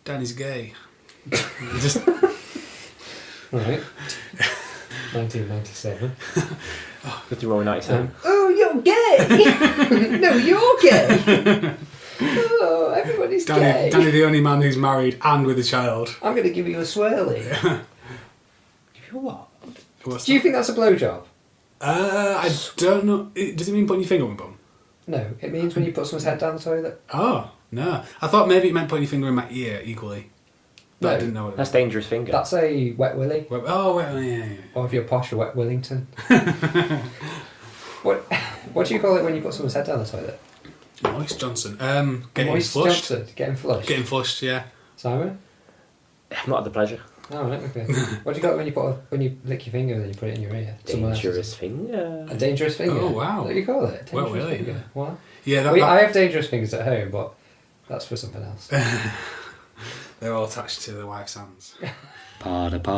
Danny's gay. Just... Right. 1997. Nothing wrong with 97. Oh, you're gay! No, you're gay! Oh, everybody's gay. Danny, the only man who's married and with a child. I'm going to give you a swirly. Give you a what? What's You think that's a blowjob? I don't know. Does it mean putting your finger on my bum? No, it means when you put someone's head down the toilet. Oh, no. I thought maybe it meant putting your finger in my ear equally. But No, I didn't know what it That's was. dangerous finger. That's a wet willy. Oh, well, yeah. Or if you're posh, a wet Willington. What do you call it when you put someone's head down the toilet? Moist Johnson. Getting Moist flushed. Johnson. Getting flushed. Getting flushed, yeah. Simon? I've not had the pleasure. Oh, right, okay. What do you call it when you lick your finger and then you put it in your ear? Someone else's? Dangerous finger. A dangerous finger? Oh, wow. Is that what you call it? Dangerous Well, really? finger. What? Yeah, I have dangerous fingers at home, but that's for something else. They're all attached to the wife's hands. Podcast.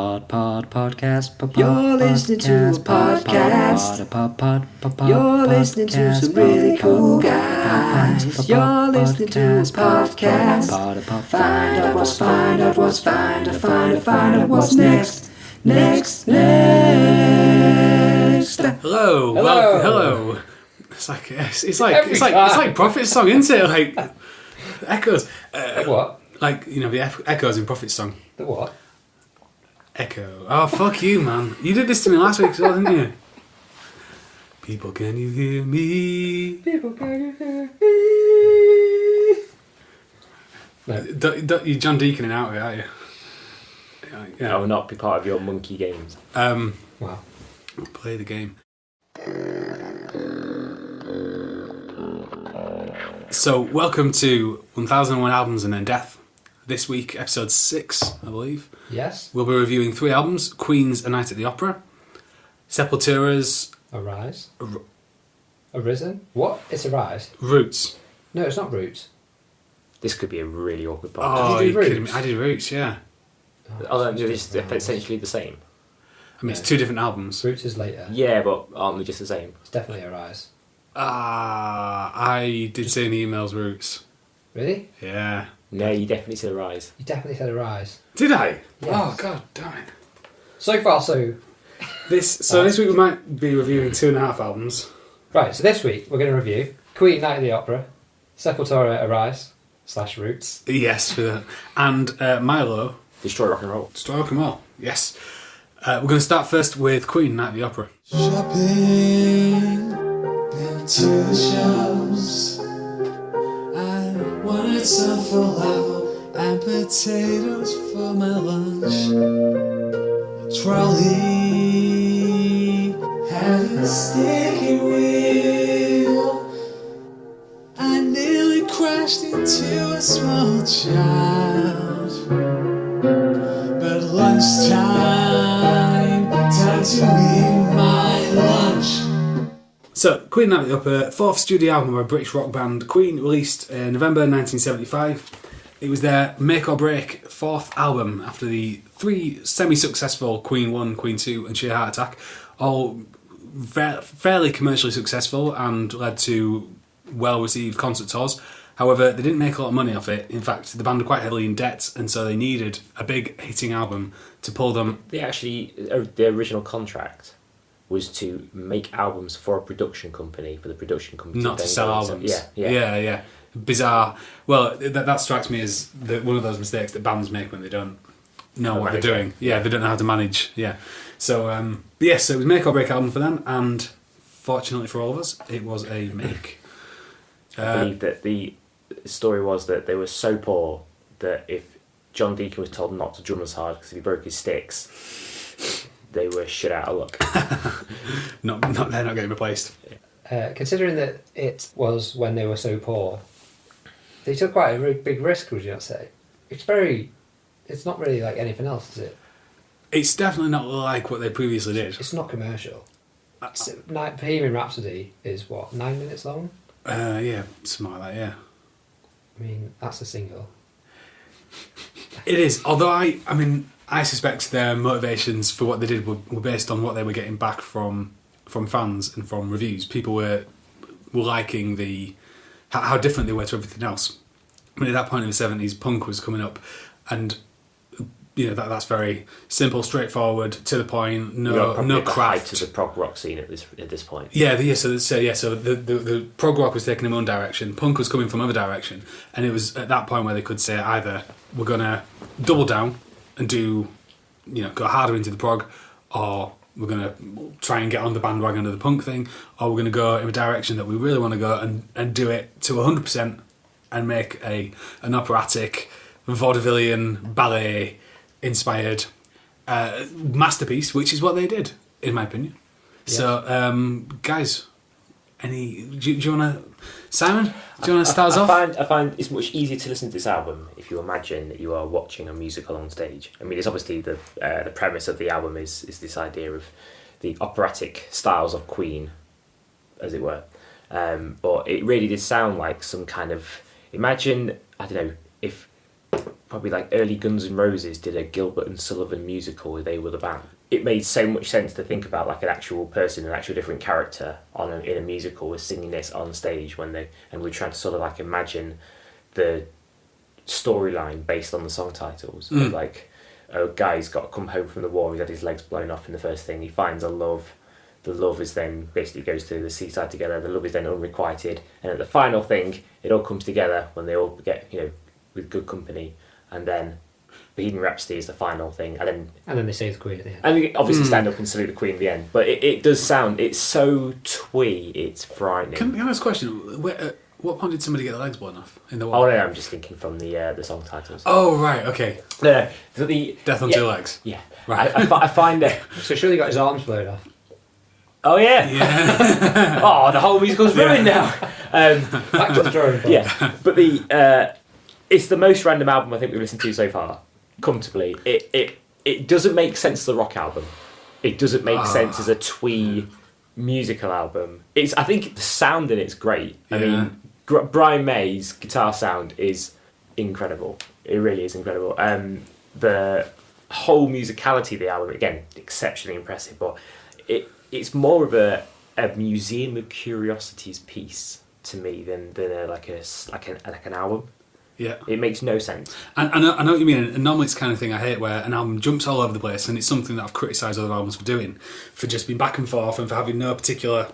You're listening to a podcast. You're listening to some really cool guys. You're listening to a podcast. Find out what's next. Hello. Hello. Welcome. Hello. It's like Prophet's song, isn't it? Like echoes. What? Like, you know, the echoes in Prophet's song. The what? Echo. Oh, fuck you, man. You did this to me last week as well, didn't you? People, can you hear me? People can hear me. No. You're John Deaconing out of it, aren't you? I will not be part of your monkey games. Wow. Play the game. So, welcome to 1001 Albums and Then Death. This week, episode 6, I believe. Yes. We'll be reviewing 3 albums: Queen's A Night at the Opera, Sepultura's Arise. Arisen? What? It's Arise? Roots. No, it's not Roots. This could be a really awkward Oh, podcast. Did you do you're kidding me. Roots? I did Roots, yeah. Although they're just essentially the same. I mean, it's 2 different albums. Roots is later. Yeah, but aren't they just the same? It's definitely Arise. I did say in the emails Roots. Really? Yeah. No, you definitely said Rise. You definitely said Arise. Did I? Yes. Oh, god damn it. So far, so... This week we might be reviewing 2.5 albums. Right, so this week we're going to review Queen Night at the Opera, Sepultura Arise / Roots. Yes, for that. And Mylo. Destroy rock and roll. Destroy Rock and Roll. Yes. We're going to start first with Queen Night at the Opera. Shopping into the shops. I wanted some falafel and potatoes for my lunch. A trolley had a sticky wheel. I nearly crashed into a small child. But lunchtime, time to eat my lunch. So, Queen Night at the Opera, 4th studio album of a British rock band. Queen released in November 1975. It was their make or break 4th album after the 3 semi-successful Queen 1, Queen 2 and Sheer Heart Attack, all fairly commercially successful and led to well-received concert tours. However, they didn't make a lot of money off it. In fact, the band were quite heavily in debt, and so they needed a big hitting album to pull them. They actually, the original contract was to make albums for a production company, for the production company Not to then sell go into- albums. Yeah. Bizarre. Well, that strikes me as one of those mistakes that bands make when they don't know what they're doing. Yeah, they don't know how to manage. Yeah. So, so it was a make or break album for them, and fortunately for all of us, it was a make. I believe that the story was that they were so poor that if John Deacon was told not to drum as hard because if he broke his sticks, they were shit out of luck. They're not getting replaced. Considering that it was when they were so poor, they took quite a big risk, would you not say? It's not really like anything else, is it? It's definitely not like what they previously did. It's not commercial. Bohemian Rhapsody is what, 9 minutes long? Yeah, something like that, yeah. I mean, that's a single. It is, although I suspect their motivations for what they did were based on what they were getting back from fans and from reviews. People were liking how different they were to everything else. I mean, at that point in the 70s, punk was coming up, and that's very simple, straightforward, to the point. You're No probably at the height craft. of the prog rock scene at this point. So the prog rock was taking in one direction, punk was coming from other direction, and it was at that point where they could say either we're gonna double down and do, go harder into the prog, or we're gonna try and get on the bandwagon of the punk thing, or we're gonna go in a direction that we really want to go and do it to 100% and make an operatic, vaudevillian, ballet inspired masterpiece, which is what they did, in my opinion. Yeah. So, guys, do you want to, Simon? Do you want to start us off? I find it's much easier to listen to this album if you imagine that you are watching a musical on stage. I mean, it's obviously the premise of the album is this idea of the operatic styles of Queen, as it were. But it really did sound like some kind of, imagine, I don't know, if probably like early Guns N' Roses did a Gilbert and Sullivan musical where they were the band. It made so much sense to think about like an actual person, an actual different character in a musical was singing this on stage and we're trying to sort of like imagine the storyline based on the song titles. Of like, a guy's got to come home from the war, he's had his legs blown off in the first thing, he finds a love, the love is then basically goes to the seaside together, the love is then unrequited, and at the final thing it all comes together when they all get, with good company, and then Bohemian Rhapsody is the final thing, and then they save the Queen at the end. And they obviously stand up and salute the Queen at the end. But it does sound, it's so twee, it's frightening. Can I ask a question? What point did somebody get their legs blown off in the war? Oh no, I'm just thinking from the song titles. Oh right, okay. No, so the Death on Two Legs. Yeah, right. I find it. So surely he got his arms blown off. Oh yeah. Oh, the whole musical's ruined now. Back to the drawing board. Yeah, but it's the most random album I think we've listened to so far. Comfortably, it doesn't make sense as a rock album. It doesn't make sense as a twee musical album. I think the sound in it's great. Yeah. I mean, Brian May's guitar sound is incredible. It really is incredible. The whole musicality of the album, again, exceptionally impressive. But it's more of a museum of curiosities piece to me than like an album. Yeah, it makes no sense. And I know what you mean. And normally it's the kind of thing I hate, where an album jumps all over the place, and it's something that I've criticised other albums for doing, for just being back and forth and for having no particular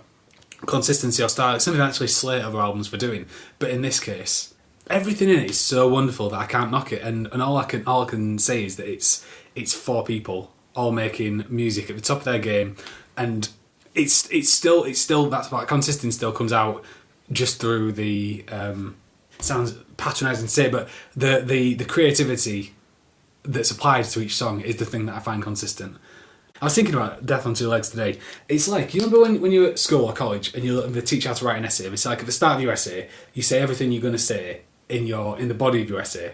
consistency or style. It's something I actually slate other albums for doing. But in this case, everything in it is so wonderful that I can't knock it. And all I can say is that it's four people all making music at the top of their game, and it's still that's why consistency still comes out just through the. Sounds patronising to say, but the creativity that's applied to each song is the thing that I find consistent. I was thinking about Death on Two Legs today. It's like, you remember when you were at school or college and they teach you how to write an essay? It's like at the start of your essay, you say everything you're going to say in the body of your essay.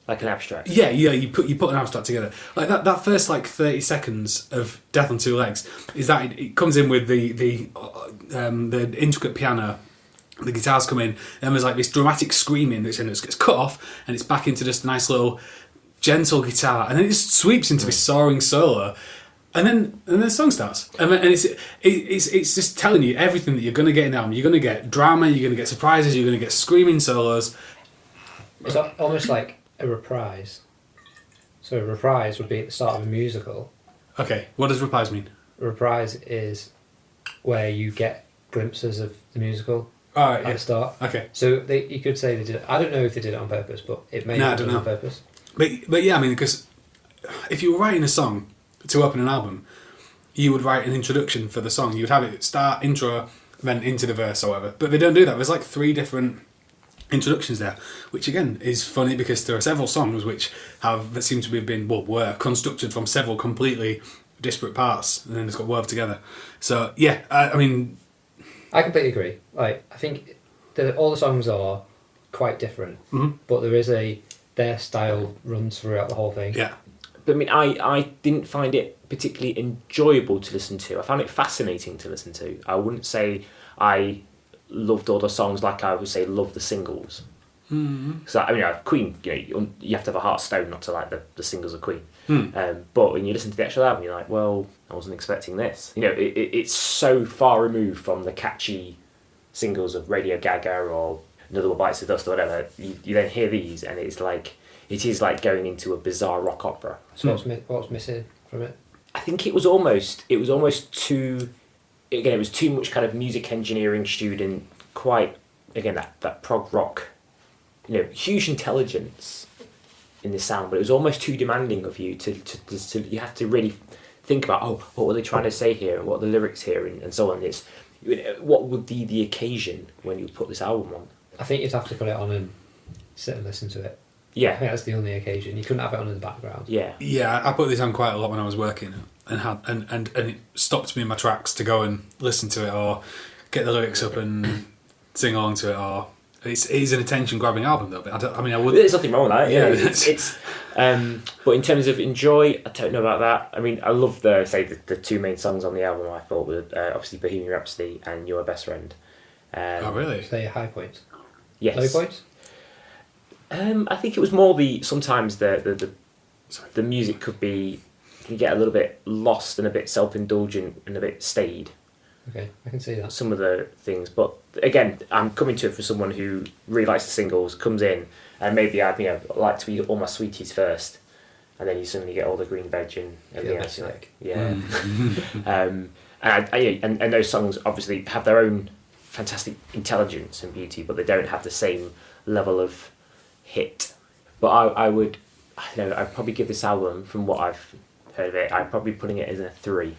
Like an abstract. Yeah. You put an abstract together. Like that first 30 seconds of Death on Two Legs is that it comes in with the intricate piano. The guitars come in, and there's like this dramatic screaming which then gets cut off, and it's back into just a nice little gentle guitar, and then it just sweeps into this soaring solo, and then the song starts, and it's just telling you everything that you're going to get in the album. You're going to get drama, you're going to get surprises, you're going to get screaming solos. It's almost like a reprise. So a reprise would be at the start of a musical. Okay, what does reprise mean? A reprise is where you get glimpses of the musical. At the start. Okay. So you could say they did it. I don't know if they did it on purpose, but it may have been on purpose. But yeah, I mean, because if you were writing a song to open an album, you would write an introduction for the song. You would have it start, intro, then into the verse or whatever. But they don't do that. There's like 3 different introductions there, which again is funny because there are several songs that seem to have were constructed from several completely disparate parts, and then it's got woven together. So yeah, I mean. I completely agree. I think that all the songs are quite different, but there is their style runs throughout the whole thing. Yeah. But I mean, I didn't find it particularly enjoyable to listen to. I found it fascinating to listen to. I wouldn't say I loved all the songs like I would say love the singles. So I mean, Queen, you have to have a heart of stone not to like the singles of Queen. But when you listen to the actual album, you're like, well, I wasn't expecting this. It's so far removed from the catchy singles of Radio Gaga or Another One Bites the Dust or whatever. You then hear these, and it is like going into a bizarre rock opera. So what's missing from it? I think it was almost too. Again, it was too much kind of music engineering student. Quite again that prog rock, huge intelligence in the sound, but it was almost too demanding of you to you have to really think about what were they trying to say here, and what are the lyrics here, and so on. It's what would be the occasion when you put this album on? I think you'd have to put it on and sit and listen to it. I Yeah, think that's the only occasion. You couldn't have it on in the background. yeah. Yeah, I put this on quite a lot when I was working, and it stopped me in my tracks to go and listen to it or get the lyrics up and sing along to it. Or it is an attention grabbing album though. But I would. There's nothing wrong with that. Yeah, it's but in terms of enjoy, I don't know about that. I mean, I love the two main songs on the album. I thought were obviously Bohemian Rhapsody and You're My Best Friend. Oh really? Say high points. Yes. Low points. I think it was more sometimes the music can get a little bit lost and a bit self-indulgent and a bit staid. Okay, I can see that. Some of the things, but again, I'm coming to it for someone who really likes the singles, comes in, and maybe I'd like to eat all my sweeties first, and then you suddenly get all the green veg and everything else. Like, yeah. And those songs obviously have their own fantastic intelligence and beauty, but they don't have the same level of hit. But I'd probably give this album, from what I've heard of it, I'm probably putting it as a 3.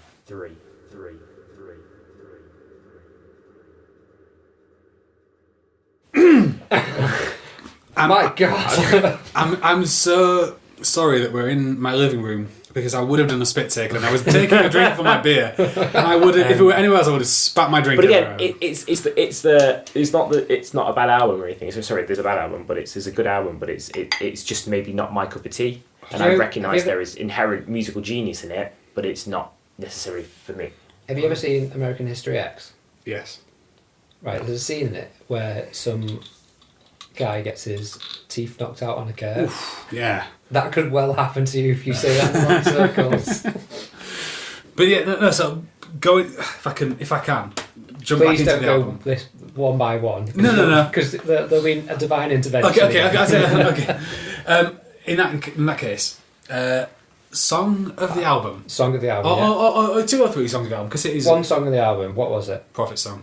My God! I'm so sorry that we're in my living room, because I would have done a spit take and I was taking a drink for my beer, and I would have, if it were anywhere else, I would have spat my drink. But again, everywhere. it's not a bad album or anything. So sorry, there's a bad album, but it's a good album. But it's just maybe not my cup of tea, and I recognise there is inherent musical genius in it, but it's not necessarily for me. Have you ever seen American History X? Yes. Right, there's a scene in it where some guy gets his teeth knocked out on a curve. Oof, yeah. That could well happen to you if you say that in long circles. But yeah, no. So go if I can jump Please back into don't the go album. this one by one. No. Because there'll be a divine intervention. Okay. In that case, song of the album. Song of the album. Or 2 or 3 songs of the album, because it is One song of the album. What was it? Prophet Song.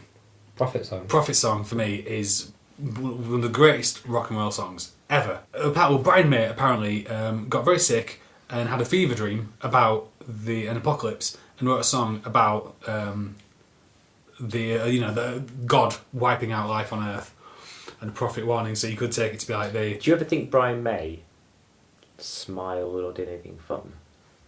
Prophet Song. Prophet Song for me is one of the greatest rock and roll songs ever. Brian May apparently got very sick and had a fever dream about an apocalypse, and wrote a song about the God wiping out life on Earth, and a prophet warning. So you could take it to be like Do you ever think Brian May smiled or did anything fun?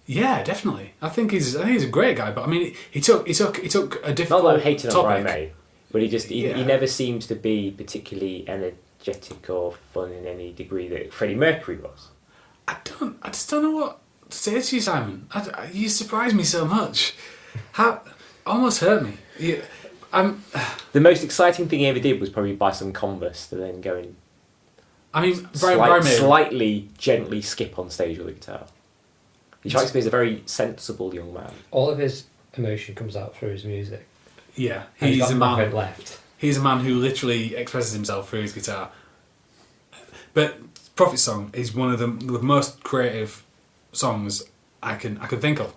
Yeah, definitely. I think he's a great guy, but I mean, he took a difficult Not that I'm hating topic. on Brian May, but he never seems to be particularly energetic or fun in any degree that Freddie Mercury was. I just don't know what to say to you, Simon. You surprise me so much. Almost hurt me. The most exciting thing he ever did was probably buy some Converse to then go and Brian May slightly gently skip on stage with a guitar. He strikes me as a very sensible young man. All of his emotion comes out through his music. Yeah, And he's got a nothing man. left. He's a man who literally expresses himself through his guitar. But Prophet Song is one of the most creative songs I can think of.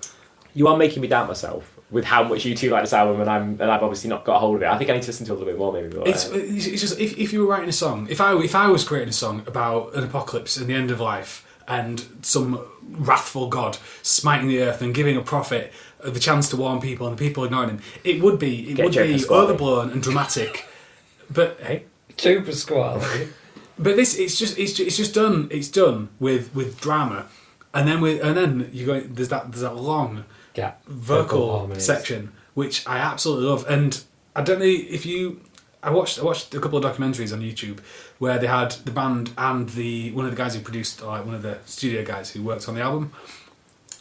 You are making me doubt myself with how much you two like this album, and I've obviously not got a hold of it. I think I need to listen to it a little bit more, maybe. But, It's just if you were writing a song, if I was creating a song about an apocalypse and the end of life and some wrathful God smiting the earth and giving a prophet the chance to warn people and the people ignoring him, it would be overblown and dramatic. But hey, Too Pasquale. but this it's just done with drama, and then you go there's that long Yeah. vocal harmonies. section which I absolutely love. And I don't know if I watched a couple of documentaries on YouTube where they had the band and one of the guys who produced, like one of the studio guys who worked on the album,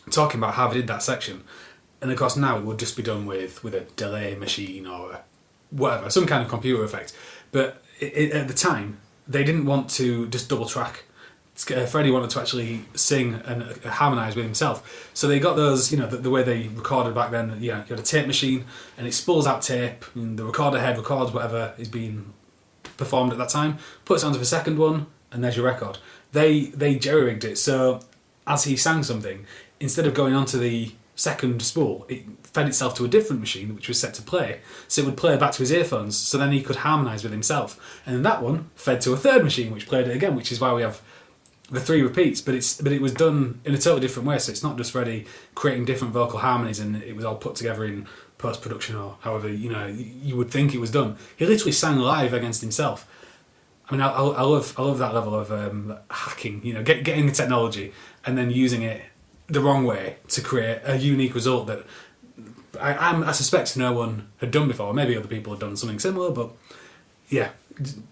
talking about how they did that section. And of course now it would just be done with a delay machine or whatever, some kind of computer effect. But at the time they didn't want to just double track. Freddie wanted to actually sing and harmonise with himself, so they got those. The way they recorded back then. You had a tape machine, and it spools out tape, and the recorder head records whatever is being performed at that time. Puts it onto the second one, and there's your record. They jerry-rigged it so as he sang something, instead of going onto the second spool, it fed itself to a different machine which was set to play, so it would play back to his earphones, so then he could harmonise with himself. And then that one fed to a third machine which played it again, which is why we have the 3 repeats, but it was done in a totally different way, so it's not just Freddie creating different vocal harmonies and it was all put together in post-production or however you would think it was done. He literally sang live against himself. I mean, I love that level of hacking, getting the technology and then using it the wrong way to create a unique result that I suspect no one had done before. Maybe other people had done something similar, but yeah,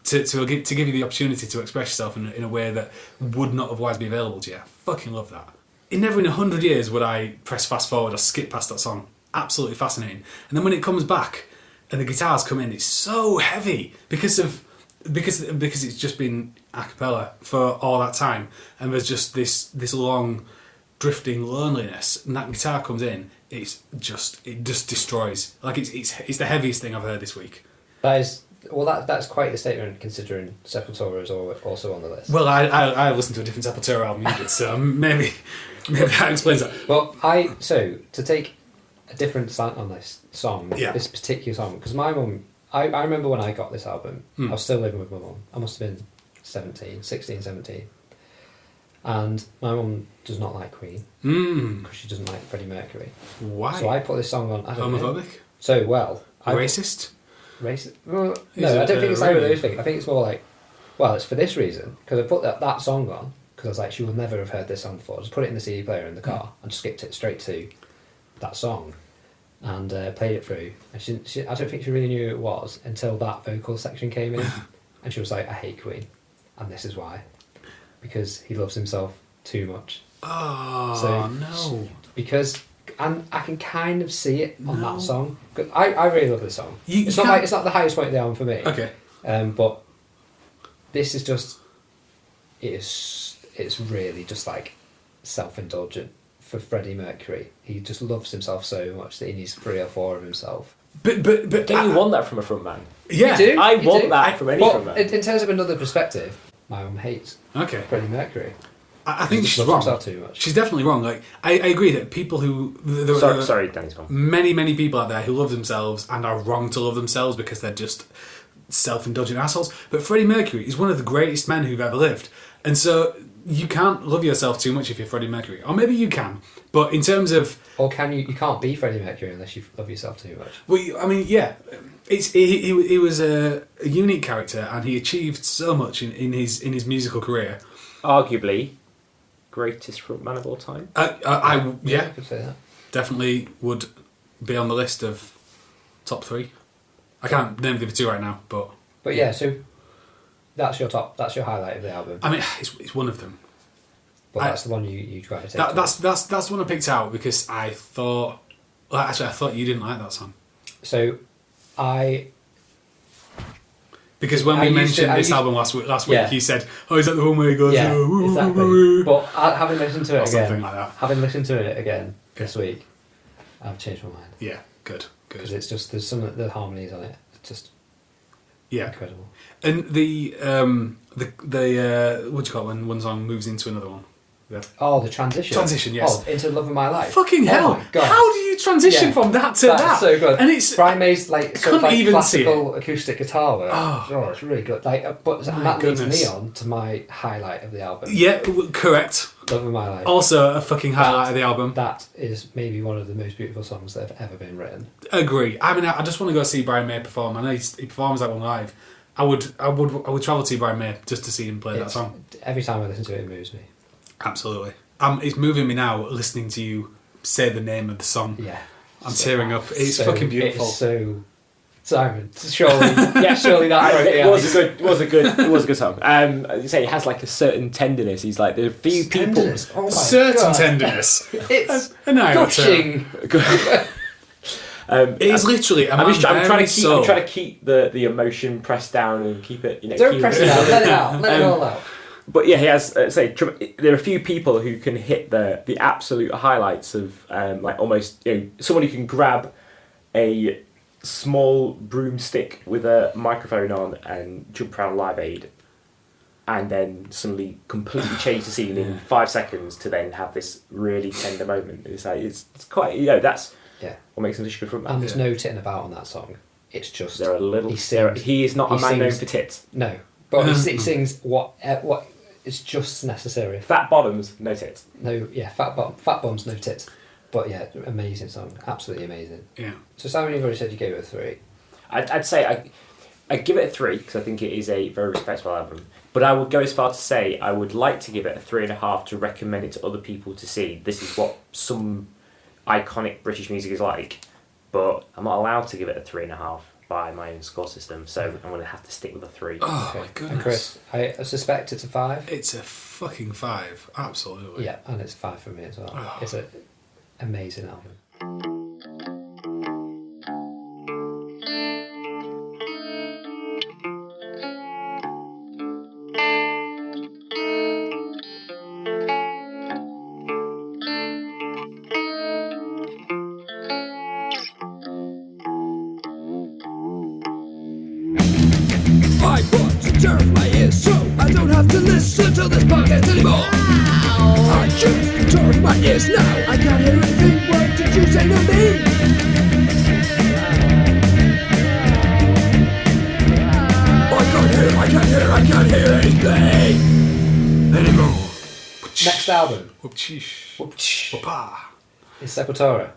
to give you the opportunity to express yourself in a way that would not otherwise be available to you. I fucking love that. Never in 100 years would I press fast forward or skip past that song. Absolutely fascinating. And then when it comes back and the guitars come in, it's so heavy because it's just been a cappella for all that time, and there's just this long drifting loneliness, and that guitar comes in, it just destroys. Like it's the heaviest thing I've heard this week. That's quite a statement considering Sepultura is also on the list. Well, I listened to a different Sepultura album you did, so maybe that explains that. Well, to take a different slant on this song, this particular song, because my mum, I remember when I got this album, I was still living with my mum. I must have been 16, 17. And my mum does not like Queen because she doesn't like Freddie Mercury. Why? So I put this song on. I don't know. Homophobic? Racist? Racist? Well, no, I don't think it's either of those things. I think it's more like, well, it's for this reason, because I put that song on because I was like, she will never have heard this song before. Just put it in the CD player in the car and skipped it straight to that song and played it through. And I don't think she really knew who it was until that vocal section came in, and she was like, I hate Queen, and this is why. Because he loves himself too much. Oh, no. Because, and I can kind of see it on that song. I really love this song. It's not the highest point of the album for me. Okay. But this is just, it's really just like self-indulgent for Freddie Mercury. He just loves himself so much that he needs 3 or 4 of himself. But don't you want that from a frontman? Yeah, you do. I want that from any frontman. In terms of another perspective, my mum hates Freddie Mercury. I think she's loves wrong. himself too much. She's definitely wrong. Like I agree that people who Sorry, Danny's wrong. Many people out there who love themselves and are wrong to love themselves because they're just self-indulgent assholes. But Freddie Mercury is one of the greatest men who've ever lived, and so you can't love yourself too much if you're Freddie Mercury, or maybe you can. But in terms of, or can you? You can't be Freddie Mercury unless you love yourself too much. Well, I mean, yeah, he was a unique character, and he achieved so much in his musical career. Arguably, greatest frontman of all time. I could say that. Definitely would be on the list of top 3. I can't name the other 2 right now, but yeah. So that's your top. That's your highlight of the album. I mean, it's one of them. But that's the one you gravitate. That's the one I picked out because I thought. Well, actually, I thought you didn't like that song. So, because when we mentioned this album last week, you said, "Oh, is that the one where he goes?" Yeah, exactly. But having listened to it or again, something like that. Having listened to it again this week, I've changed my mind. Yeah, good. Because it's just there's some of the harmonies on it. It's just incredible. And the what do you call it when one song moves into another one? Oh, the transition. Transition, yes. Oh, into Love of My Life. Fucking hell! My God. How do you transition from that to that? That's so good. And it's Brian May's like sort of like even classical acoustic guitar work. Oh, it's really good. Like, but that leads me on to my highlight of the album. Yeah, correct. Love of My Life. Also, a fucking highlight of the album. That is maybe one of the most beautiful songs that have ever been written. Agree. I mean, I just want to go see Brian May perform. I know he performs that one live. I would travel to Brian May just to see him play that song. Every time I listen to it, it moves me. Absolutely. It's moving me now listening to you say the name of the song. Yeah. I'm tearing up. It's fucking beautiful. It's so... Simon, surely that it was a good song. You say it has like a certain tenderness. He's like, there are a few people... Tenderness. Oh my certain God. tenderness. It's gushing. It's literally. I'm trying to keep the emotion pressed down and keep it. Don't press it out. Let it out. Let it all out. But yeah, he has. There are a few people who can hit the absolute highlights of like almost someone who can grab a small broomstick with a microphone on and jump around Live Aid, and then suddenly completely change the scene in 5 seconds to then have this really tender moment. It's like it's quite that's what makes him such a good frontman. And there's no titting about on that song. It's just There are little. He He is not a man known for tits. No, but he sings what is just necessary. Fat bottoms, no tits. No, fat bums, no tits. But yeah, amazing song, absolutely amazing. Yeah. So Simon, you've already said you gave it a 3. I'd say I give it a 3 because I think it is a very respectable album. But I would go as far to say I would like to give it a 3.5 to recommend it to other people to see. This is what some iconic British music is like. But I'm not allowed to give it a 3.5 by my own score system, so I'm going to have to stick with a 3. Oh Okay. my goodness. And Chris, I suspect it's a 5. It's a fucking 5, absolutely. Yeah, and it's 5 for me as well. Oh. It's an amazing album. I want to turn my ears so I don't have to listen to this podcast anymore. I just turn my ears now. I can't hear anything. What did you say to me? I can't hear anything anymore. Next album Whoop-cheesh. Whoop-ch. Whoop-ah. is Sepultura,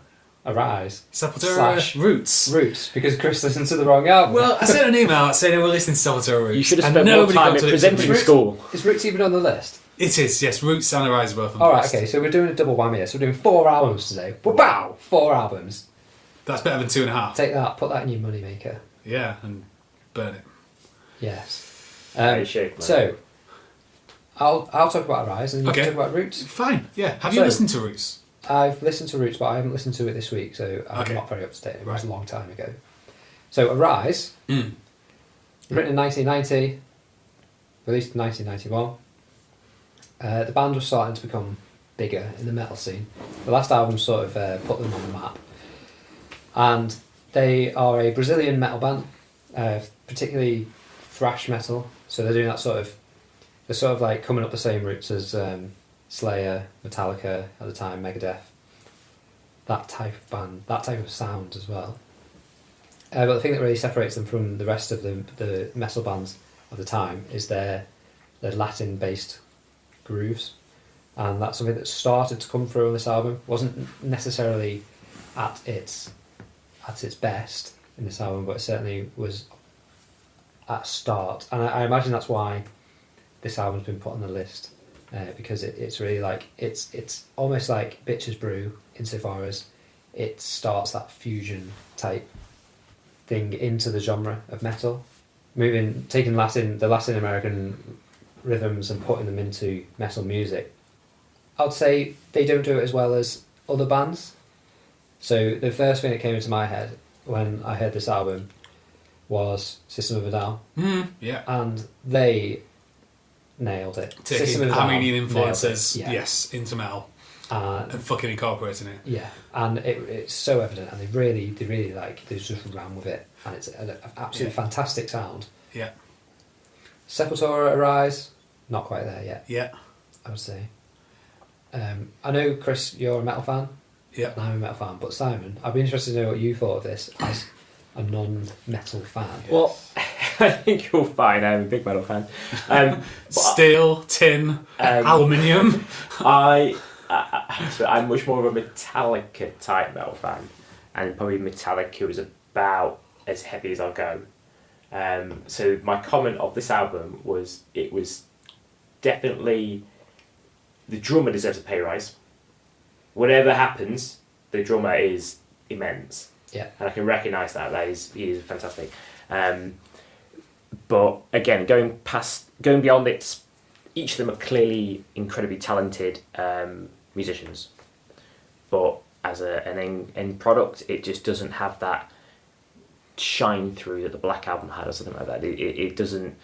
Arise. Sepultura Roots. Roots, because Chris listened to the wrong album. Well, I sent an email out saying we're listening to Sepultura Roots. You should have and spent more nobody time got at to presenting Roots. school. Is Roots even on the list? It is, yes. Roots and Arise are both on the Alright, list. okay, so we're doing a double whammy here. So we're doing 4 albums today. Wow! 4 albums. That's better than 2.5. Take that, put that in your moneymaker. Yeah, and burn it. Yes. Hey, shake, man. So, I'll talk about Arise and you Okay. can talk about Roots. Fine, yeah. Have you So- listened to Roots? I've listened to Roots, but I haven't listened to it this week, so I'm Okay. not very up to date. It was Right. a long time ago. So, Arise, written in 1990, released in 1991. The band was starting to become bigger in the metal scene. The last album sort of put them on the map. And they are a Brazilian metal band, particularly thrash metal. So they're doing that they're sort of like coming up the same routes as Slayer, Metallica at the time, Megadeth. That type of band, that type of sound as well. But the thing that really separates them from the rest of the metal bands of the time is their Latin-based grooves, and that's something that started to come through on this album. Wasn't necessarily at its best in this album, but it certainly was at start. And I imagine that's why this album's been put on the list, because it's really like it's almost like Bitches Brew insofar as it starts that fusion type thing into the genre of metal, taking the Latin American rhythms and putting them into metal music. I'd say they don't do it as well as other bands. So the first thing that came into my head when I heard this album was System of a Down, Yeah. and they nailed it. System Taking of a Down Armenian nailed influences, it, yeah. yes, into metal. And And fucking incorporating it. yeah, and it's so evident, and they really they just ran with it, and it's an absolutely fantastic sound. Yeah. Sepultura Arise, not quite there yet, Yeah. I would say. I know, Chris, you're a metal fan, Yeah. and I'm a metal fan, but Simon, I'd be interested to know what you thought of this as a non-metal fan. Well, I think you'll find I'm a big metal fan. Steel, tin, aluminium. I'm much more of a Metallica type metal fan, and probably Metallica is about as heavy as I'll go. So my comment of this album was it was definitely the drummer deserves a pay rise. Whatever happens, the drummer is immense. Yeah. And I can recognise he is fantastic. But again, going beyond it, each of them are clearly incredibly talented musicians. But as an end product, it just doesn't have that shine through that the Black Album had or something like that. It doesn't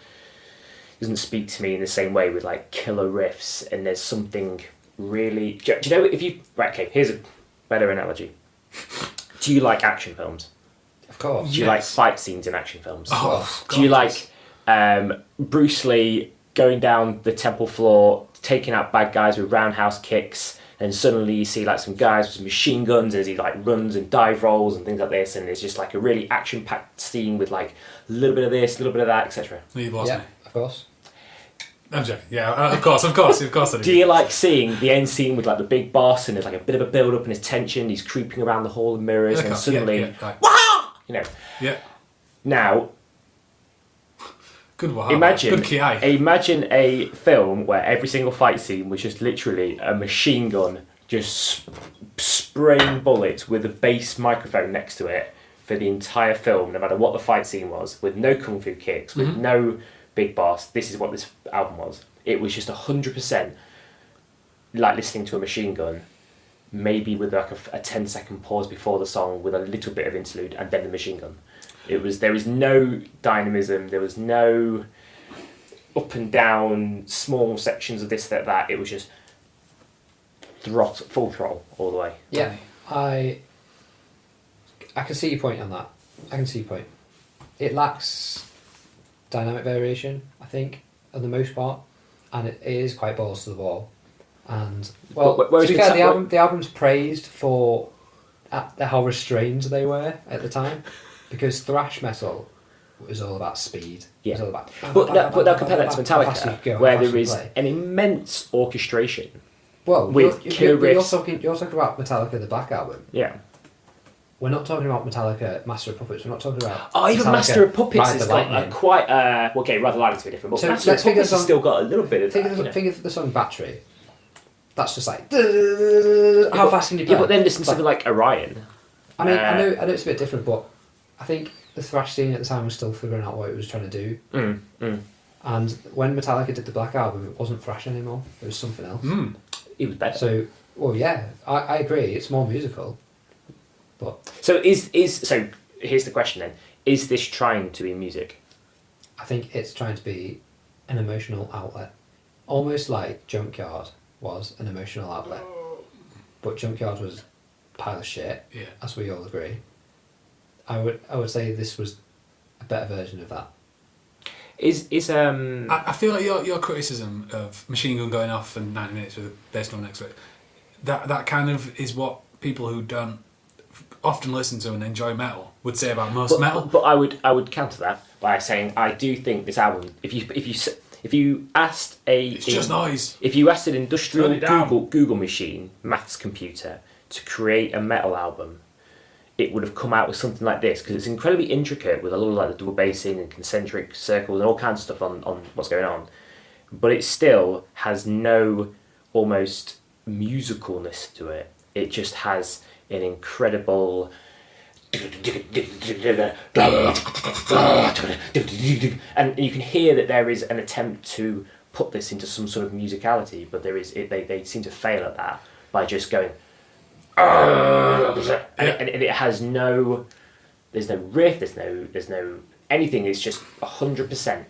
speak to me in the same way with like killer riffs, and there's something really... Do you know if you... Right, okay, here's a better analogy. Do you like action films? Of course. Do you like fight scenes in action films? Oh, Do you God, like Bruce Lee going down the temple floor, taking out bad guys with roundhouse kicks, and suddenly you see like some guys with some machine guns as he like runs and dive rolls and things like this, and it's just like a really action-packed scene with like a little bit of this, a little bit of that, etc. You've lost me. Of course. I'm joking. Yeah, of course I do. Do you like seeing the end scene with like the big boss and there's like a bit of a build up and there's tension, he's creeping around the hall of mirrors and suddenly right. Wah! You know. Yeah. Now Good one. imagine Good ki. imagine a film where every single fight scene was just literally a machine gun just spraying bullets with a bass microphone next to it for the entire film, no matter what the fight scene was, with no kung fu kicks, with no big boss. This is what this album was. It was just 100% like listening to a machine gun, maybe with like a 10-second pause before the song with a little bit of interlude and then the machine gun. There was no dynamism, there was no up and down small sections of this, that. It was just full throttle all the way. Yeah, I can see your point on that. I can see your point. It lacks dynamic variation, I think, for the most part, and it is quite balls to the wall. And well, to be fair, the album's praised for how restrained they were at the time, because thrash metal was all about speed. Yeah. It was all about. But now compare that to Metallica, where there is an immense orchestration. Well, with you're talking about Metallica, the Black Album. Yeah. We're not talking about Metallica, Master of Puppets. We're not talking about. Even Metallica, Master of Puppets Ride has the got Lightning. quite Rather Lightning's a bit different, but So Master of Puppets has still got a little bit of that. Think of the song Battery. That's just like how fast can you play? Yeah, but then listen to something like Orion. I mean, I know it's a bit different, but I think the thrash scene at the time was still figuring out what it was trying to do. And when Metallica did the Black Album, it wasn't thrash anymore. It was something else. It was better. So, well, yeah, I agree. It's more musical, but So so here's the question then: is this trying to be music? I think it's trying to be an emotional outlet, almost like Junkyard was an emotional outlet. But Junkyard was a pile of shit, as we all agree. I would say this was a better version of that. I feel like your criticism of Machine Gun going off and 90 minutes with a bass drum next to it, that kind of is what people who don't often listen to and enjoy metal would say about most metal. But I would counter that by saying I do think this album, if you asked it's just noise. If you asked an industrial Google machine, maths computer, to create a metal album, it would have come out with something like this, because it's incredibly intricate with a lot of like the double bassing and concentric circles and all kinds of stuff on what's going on, but it still has no almost musicalness to it. It just has an incredible and you can hear that there is an attempt to put this into some sort of musicality, but they seem to fail at that by just going and it has there's no riff, there's no anything. It's just 100%.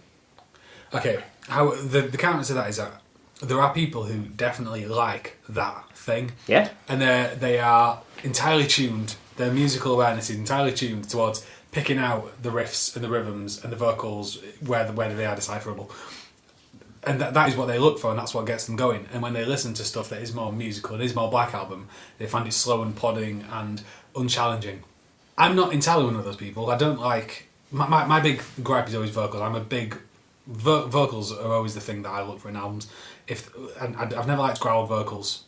Okay, how the counter to that is that there are people who definitely like that thing. Yeah. And they are entirely tuned. Their musical awareness is entirely tuned towards picking out the riffs and the rhythms and the vocals where they are decipherable. And that is what they look for, and that's what gets them going. And when they listen to stuff that is more musical and is more Black Album, they find it slow and plodding and unchallenging. I'm not entirely one of those people. I don't like... My big gripe is always vocals. I'm a big... vocals are always the thing that I look for in albums. I've never liked growled vocals.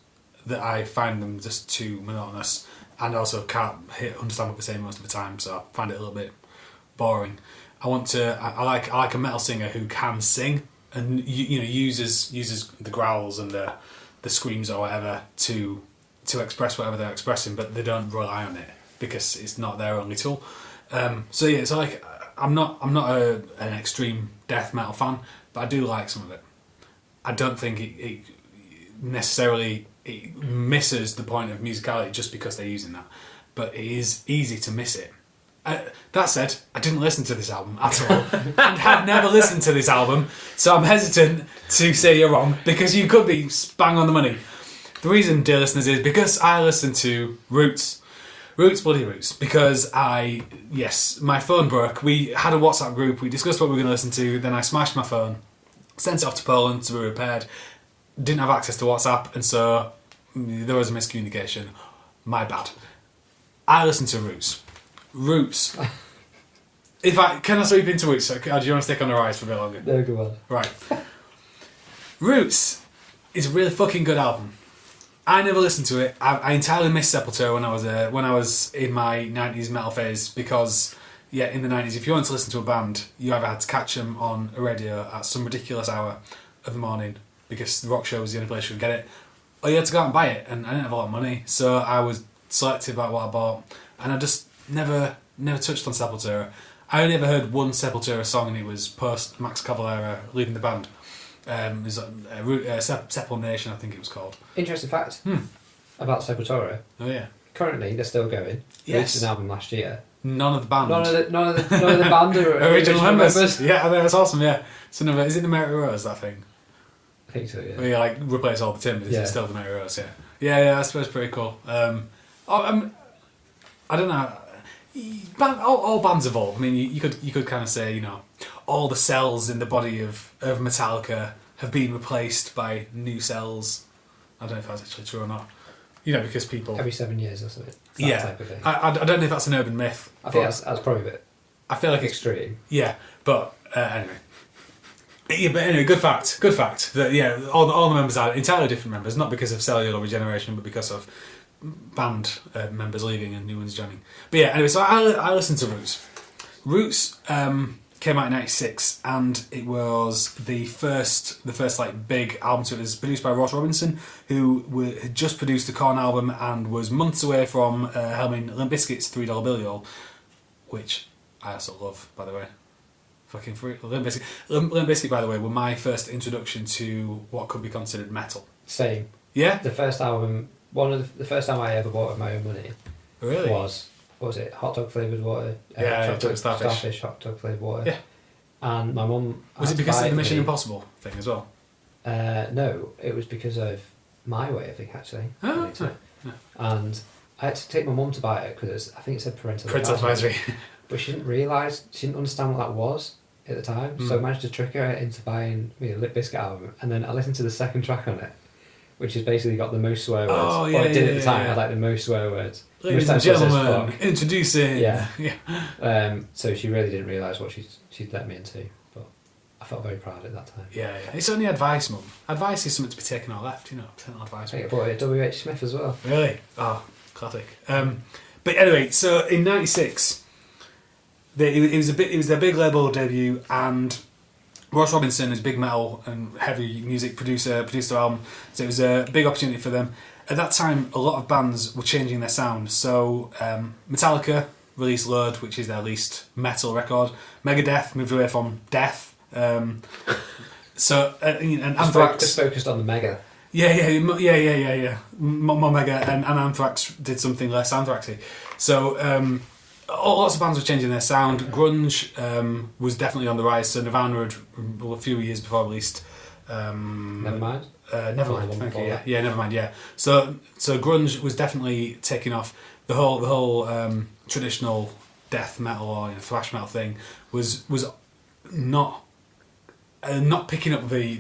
That I find them just too monotonous, and also can't understand what they're saying most of the time, so I find it a little bit boring. I like a metal singer who can sing and uses the growls and the screams or whatever to express whatever they're expressing, but they don't rely on it because it's not their only tool. So yeah, it's like I'm not an extreme death metal fan, but I do like some of it. I don't think it necessarily it misses the point of musicality just because they're using that, but it is easy to miss it. That said, I didn't listen to this album at all and have never listened to this album, so I'm hesitant to say you're wrong because you could be bang on the money. The reason, dear listeners, is because I listen to Roots Roots, bloody Roots. Because my phone broke. We had a WhatsApp group. We discussed what we were going to listen to. Then I smashed my phone, sent it off to Poland to be repaired. Didn't have access to WhatsApp, and so there was a miscommunication. My bad. I listened to Roots. Roots. Can I sweep into Roots? Or do you want to stick on the rise for a bit longer? No, go on. Right. Roots is a really fucking good album. I never listened to it. I entirely missed Sepultura when I was in my 90s metal phase because, in the 90s, if you wanted to listen to a band, you either had to catch them on a radio at some ridiculous hour of the morning because the rock show was the only place you could get it, or you had to go out and buy it, and I didn't have a lot of money, so I was selective about what I bought, and I just never touched on Sepultura. I only ever heard one Sepultura song, and it was post Max Cavalera leaving the band. It was Sepul Nation, I think it was called. Interesting fact about Sepultura. Oh yeah. Currently, they're still going. They released an album last year. None of the band. None of the band are original members. Yeah, I think that's awesome. Yeah. So is it the Mary Rose, that thing? I think so. Yeah. Where you like replace all the timbers. It's still the Mary Rose. Yeah. Yeah. I suppose pretty cool. I don't know. All bands evolve. I mean, you could kind of say, all the cells in the body of Metallica have been replaced by new cells. I don't know if that's actually true or not. Because people every 7 years or something. Type of thing. I don't know if that's an urban myth. I think that's probably a bit. I feel like extreme. Yeah, but anyway. Yeah, but anyway, good fact that all the members are entirely different members, not because of cellular regeneration, but because of band members leaving and new ones joining. But anyway, so I listened to Roots. Roots came out in '96, and it was the first like big album. So it was produced by Ross Robinson, who had just produced the Korn album and was months away from helming Limp Bizkit's $3 Bill Roll, which I also love, by the way. Fucking free. Limp Bizkit, by the way, were my first introduction to what could be considered metal. Same. Yeah? The first album, the first time I ever bought with my own money really? was it hot dog flavoured water? Starfish hot dog flavoured water. Yeah. And my mum... Was it because of the Mission Impossible thing as well? No, it was because of My Way, I think, actually. Oh, yeah. And I had to take my mum to buy it because I think it said parental advisory. But she didn't understand what that was at the time, so I managed to trick her into buying me a Limp Bizkit album, and then I listened to the second track on it, which has basically got the most swear words. Oh, yeah, well, it did at the time, yeah. I had like the most swear words. Ladies and gentlemen, introducing... Yeah. So she really didn't realise what she'd let me into, but I felt very proud at that time. Yeah. It's only advice, Mum. Advice is something to be taken or left, Personal advice. I think I bought it at W.H. Smith as well. Really? Oh, classic. But anyway, so in '96... It was their big label debut, and Ross Robinson is big metal and heavy music producer, produced their album, so it was a big opportunity for them. At that time, a lot of bands were changing their sound. So Metallica released Load, which is their least metal record. Megadeth moved away from death. And Anthrax just focused on the mega. Yeah. More mega, and Anthrax did something less Anthraxy. So. Lots of bands were changing their sound. Grunge was definitely on the rise. So Nirvana had, a few years before released. Nevermind. Nevermind. Thank you. Yeah. Nevermind. Yeah. So grunge was definitely taking off. The whole traditional death metal or thrash metal thing was not picking up the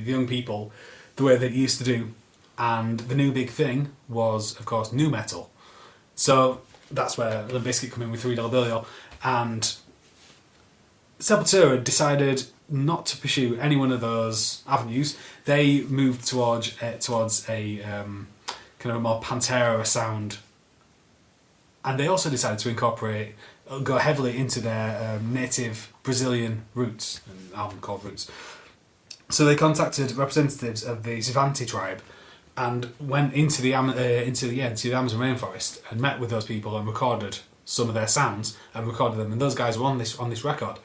young people the way that it used to do. And the new big thing was, of course, nu metal. So that's where Limp Bizkit come in with $3 Bill Roll, and Sepultura decided not to pursue any one of those avenues. They moved towards a kind of a more Pantera sound, and they also decided to go heavily into their native Brazilian roots, an album called Roots. So they contacted representatives of the Xavante tribe and went into the Amazon rainforest and met with those people and recorded some of their sounds and recorded them. And those guys were on this record.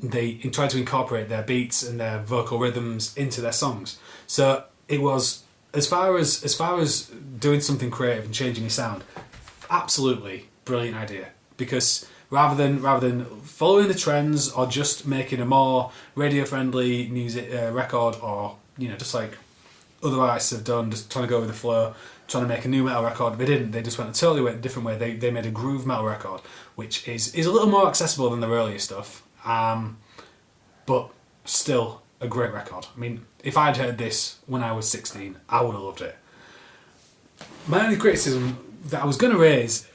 They tried to incorporate their beats and their vocal rhythms into their songs. So it was, as far as doing something creative and changing your sound, absolutely brilliant idea. Because rather than following the trends or just making a more radio friendly music record, or just like other artists have done, just trying to go with the flow, trying to make a new metal record. They didn't. They just went a totally different way. They made a groove metal record, which is a little more accessible than their earlier stuff, but still a great record. I mean, if I'd heard this when I was 16, I would have loved it. My only criticism that I was going to raise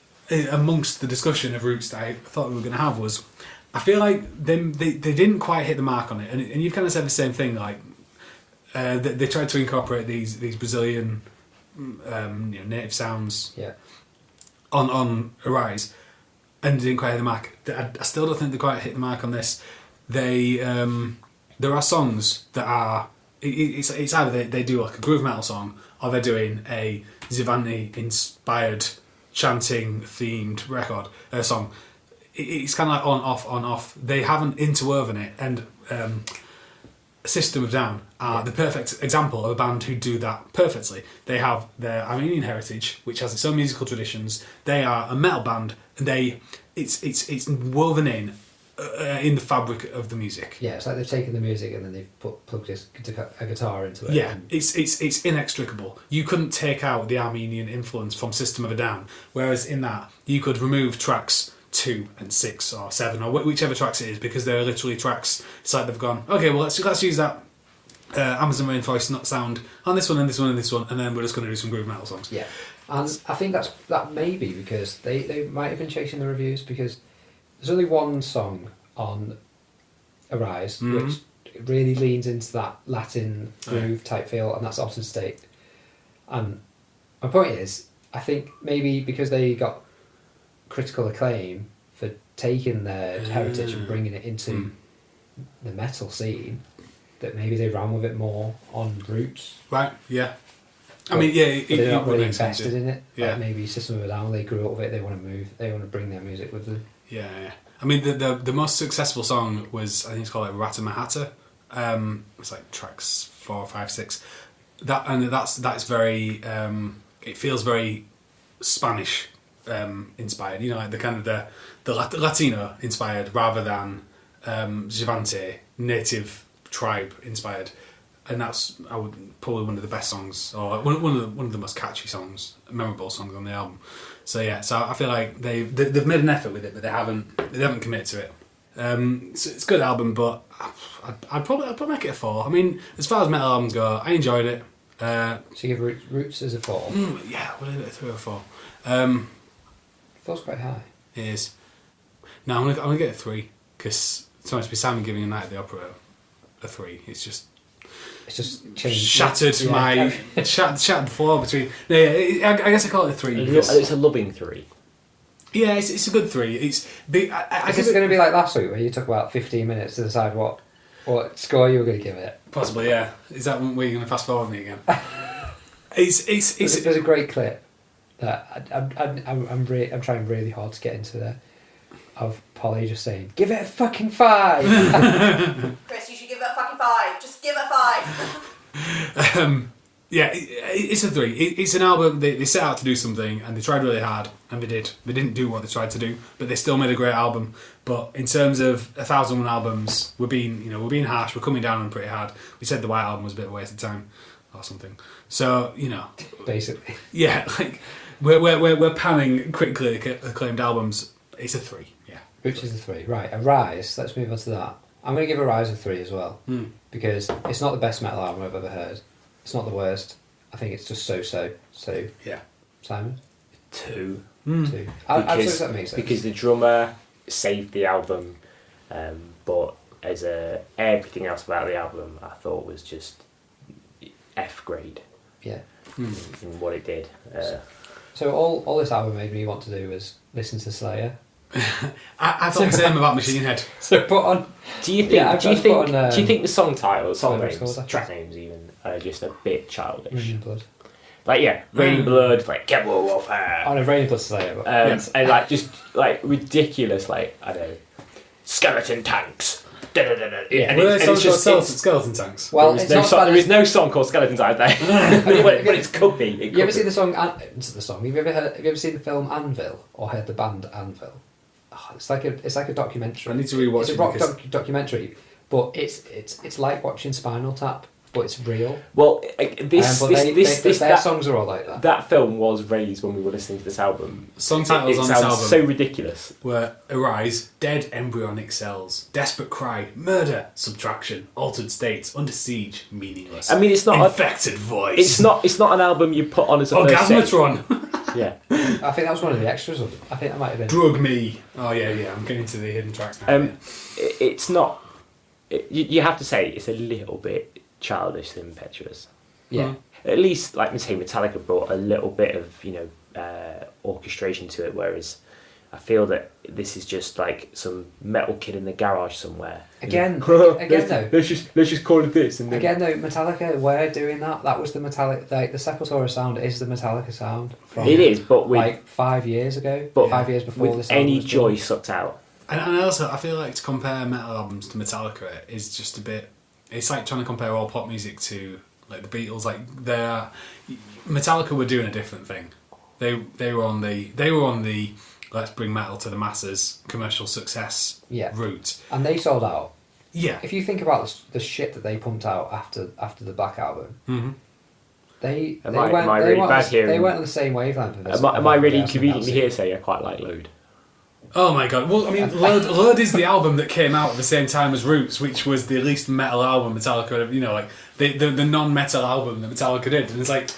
amongst the discussion of Roots that I thought we were going to have was, I feel like they didn't quite hit the mark on it, and you've kind of said the same thing. Like they tried to incorporate these Brazilian native sounds on Arise, and didn't quite hit the mark. I still don't think they quite hit the mark on this. There are songs that are it's either they do like a groove metal song, or they're doing a Xavante inspired chanting themed record song. It's kind of like on off. They haven't interwoven it, and System of a Down are the perfect example of a band who do that perfectly. They have their Armenian heritage, which has its own musical traditions. They are a metal band, and it's woven in the fabric of the music. Yeah, it's like they've taken the music and then they've plugged a guitar into it. Yeah, it's inextricable. You couldn't take out the Armenian influence from System of a Down, whereas in that you could remove tracks 2 and 6 or 7 or whichever tracks it is, because they're literally tracks. It's like they've gone, okay, well let's use that Amazon Rainforest sound on this one and this one and this one, and then we're just going to do some groove metal songs. Yeah, and I think that may be because they might have been chasing the reviews, because there's only one song on Arise which really leans into that Latin groove type feel, and that's Austin State. And my point is, I think maybe because they got critical acclaim for taking their heritage and bringing it into the metal scene, that maybe they ran with it more on Roots. Right, yeah. But, I mean, yeah, they're not really invested in it. Yeah. Like maybe System of a Down, they grew up with it, they want to move, they want to bring their music with them. Yeah. I mean, the most successful song was, I think it's called like Rata Mahata. It's like tracks 4, 5, 6. That's very. It feels very Spanish inspired. You know, like the kind of the Latino inspired rather than Xavante native tribe inspired. And that's probably one of the best songs, or one of the most catchy songs, memorable songs on the album. So yeah, so I feel like they've made an effort with it, but they haven't committed to it. It's a good album, but I'd probably make it a 4. I mean, as far as metal albums go, I enjoyed it. So you give Roots as a 4? Yeah, we'll leave it a 3 or 4. 4's quite high. It is. No, I'm gonna get a 3, because it's nice to be Simon giving A Night at the Opera a 3. It's just changed. Shattered shattered the floor between. No, yeah, I guess I call it a 3. It's a loving 3. Yeah, it's a good 3. It's big. I guess it's going to be like last week, where you took about 15 minutes to decide what score you were going to give it. Possibly, yeah. Is that where you're going to fast forward me again? There's a great clip that I'm trying really hard to get into there, of Polly just saying, "Give it a fucking 5." Chris, you should give it a fucking 5. Just give it a 5. Yeah, it's a 3. It's an album. They set out to do something, and they tried really hard, and they did. They didn't do what they tried to do, but they still made a great album. But in terms of 1,001 albums, we're being harsh. We're coming down on them pretty hard. We said the White Album was a bit of a waste of time, or something. So basically, yeah, like we're panning critically acclaimed albums. It's a 3. Yeah, which is a 3. Right, Arise. Let's move on to that. I'm going to give Arise a 3 as well, because it's not the best metal album I've ever heard. It's not the worst. I think it's just so. So yeah. Simon? 2. 2. I'd say that makes sense. Because the drummer saved the album, but everything else about the album I thought was just F grade. Yeah. In what it did. So all this album made me want to do was listen to Slayer. I thought the same about Machine Head. So put on. Do you think the song titles, track names even, are just a bit childish? Raining Blood. Like Raining Blood, like Chemical Warfare. I know Raining Blood Slayer, but and like just like ridiculous, like I don't know, skeleton tanks. Yeah. Were there songs called Skeleton Tanks? Well, there is no song called Skeleton Tanks there. But it could be. You ever seen the song? Have you ever seen the film Anvil or heard the band Anvil? Oh, it's like a documentary. I need to rewatch it. It's a rock documentary, but it's like watching Spinal Tap, but it's real. Well, Their songs are all like that. That film was raised when we were listening to this album. Song titles it on this sounds album so ridiculous. were Arise, Dead Embryonic Cells, Desperate Cry, Murder, Subtraction, Altered States, Under Siege, Meaningless. I mean, it's not Infected Voice. It's not an album you put on as a first take. Orgasmatron. Yeah. I think that was one of the extras of it. I think that might have been. Drug Me. Oh yeah. I'm getting to the hidden tracks now. It's not. You have to say it's a little bit childish and impetuous. Yeah. At least, like say, Metallica brought a little bit of orchestration to it, whereas I feel that this is just like some metal kid in the garage somewhere. Again, though. let's just call it this. And then... Again though, Metallica were doing that. That was the Metallica. Like the Sepultura sound is the Metallica sound. From, it is, but with like 5 years ago. but 5 years before with this. Album any was joy done. sucked out. And also, I feel like to compare metal albums to Metallica is just a bit. It's like trying to compare all pop music to like the Beatles. Like Metallica were doing a different thing. They were on the let's bring metal to the masses commercial success route. And they sold out. Yeah. If you think about the shit that they pumped out after the Black Album, they weren't on the same wavelength. Of this, am I really inconveniently here saying I quite like Load? Oh my god! Well, I mean, Load is the album that came out at the same time as Roots, which was the least metal album Metallica. You know, like the non-metal album that Metallica did, and it's like.